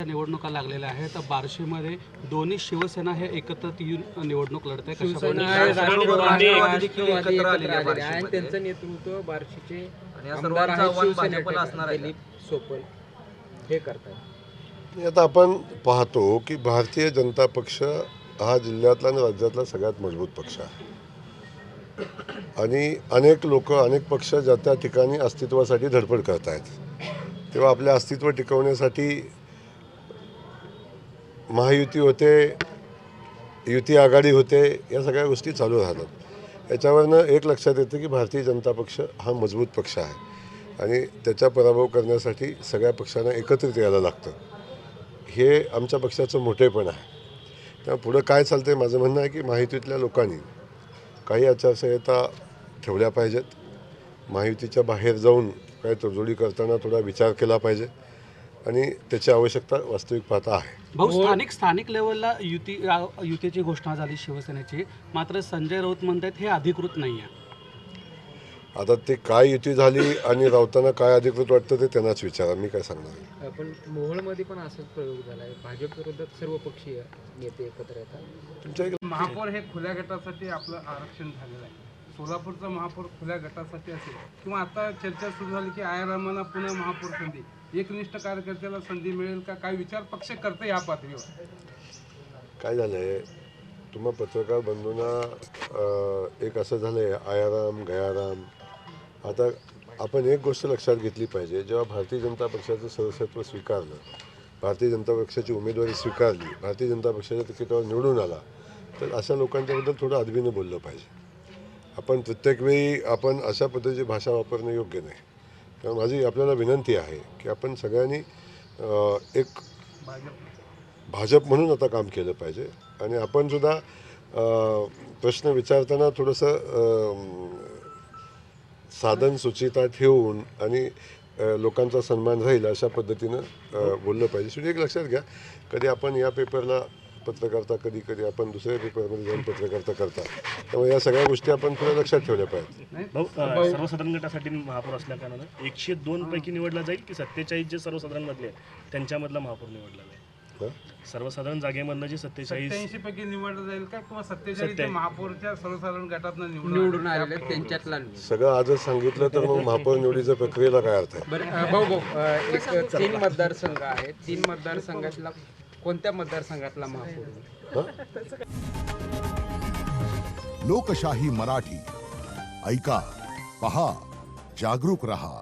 निवडणुका लागलेल्या आहेत. तर बार्शीमध्ये दोन्ही शिवसेना हे एकत्र येऊन निवडणूक लढत आहे. त्यांचं नेतृत्व बार्शीचे आमदार आहेत शिवसेनेला असणार दिलीप सोपल हे करतात. आता आपण पाहतो की भारतीय जनता पक्ष हा जिल्ह्यातला आणि राज्यातला सगळ्यात मजबूत पक्ष आहे आणि अनेक लोक अनेक पक्ष ज्या त्या ठिकाणी अस्तित्वासाठी धडपड करत आहेत. तेव्हा आपले अस्तित्व टिकवण्यासाठी महायुती होते, युती आघाडी होते, या सगळ्या गोष्टी चालू राहतात. याच्यावरनं एक लक्षात येतं की भारतीय जनता पक्ष हा मजबूत पक्ष आहे आणि त्याचा पराभव करण्यासाठी सगळ्या पक्षांना एकत्रित यायला लागतं. हे आमच्या पक्षाचं मोठेपण आहे. त्यामुळे पुढं काय चालतं आहे, माझं म्हणणं आहे की महायुतीतल्या लोकांनी काही आचारसंहिता ठेवल्या पाहिजेत. महायुतीच्या बाहेर जाऊन काही तडजोडी करताना थोडा विचार केला पाहिजे आणि त्याची आवश्यकता वास्तविक पाहता आहे. भाऊ, स्थानिक लेवलला युतीची घोषणा झाली शिवसेनेची, मात्र संजय राऊत म्हणतात हे अधिकृत नाही आहे. आता ते काय युती झाली आणि राऊतांना काय अधिकृत वाटतं ते त्यांनाच विचारा, मी काय सांगणार. पण मोहोळमध्ये पण असाच प्रयोग झाला आहे. भाजप विरोधात सर्व पक्षीय नेते एकत्र येतात. तुमच्या महापौर हे खुल्या गटासाठी आपलं आरक्षण झालेलं आहे. सोलापूरचा महापौर खुल्या गटासाठी असेल किंवा आता चर्चा सुरू झाली की आयरामांना पुन्हा महापौर संधी, एकनिष्ठ कार्यकर्त्याला संधी मिळेल का, काय विचार पक्ष करते या पातळीवर? काय झालं आहे, तुम्हा पत्रकार बंधूंना एक असं झालं आहे आयाराम गयाराम. आता आपण एक गोष्ट लक्षात घेतली पाहिजे, जेव्हा भारतीय जनता पक्षाचं सदस्यत्व स्वीकारलं, भारतीय जनता पक्षाची उमेदवारी स्वीकारली, भारतीय जनता पक्षाच्या तिकिटावर निवडून आला, तर अशा लोकांच्याबद्दल थोडं अदबीनं बोललं पाहिजे. आपण प्रत्येक वेळी आपण अशा पद्धतीची भाषा वापरणं योग्य नाही. तर माझी आपल्याला विनंती आहे की आपण सगळ्यांनी एक भाजप म्हणून आता काम केलं पाहिजे आणि आपण सुद्धा प्रश्न विचारताना थोडंसं साधन सुचिता ठेवून आणि लोकांचा सन्मान राहील अशा पद्धतीनं बोललं पाहिजे. शेवटी एक लक्षात घ्या, कधी आपण या पेपरला पत्रकारिता, कधी कधी आपण दुसऱ्या पेपरमध्ये जाऊन पत्रकारिता करता. त्यामुळे या सगळ्या गोष्टी आपण थोड्या लक्षात ठेवल्या पाहिजेत. सर्वसाधारण गटासाठी महापौर असल्या कारणानं 102 पैकी निवडला जाईल की 47 जे सर्वसाधारण मधले आहेत त्यांच्यामधला महापौर निवडला जाईल? सर्वसाधारण जागेमधनं जे 87 पैकी निवडलं जाईल का किंवा 47 महापौरच्या सर्वसाधारण गटातनं निवडून आलेले त्यांच्यातला सगळं आजच सांगितलं तर मग महापौर निवडीच्या प्रक्रियेला काय अर्थ आहे? बरं भाऊ, एक 3 मतदारसंघ आहेत. 3 मतदारसंघातला कोणत्या मतदारसंघातला महापौर? लोकशाही मराठी ऐका, पहा, जागरूक रहा.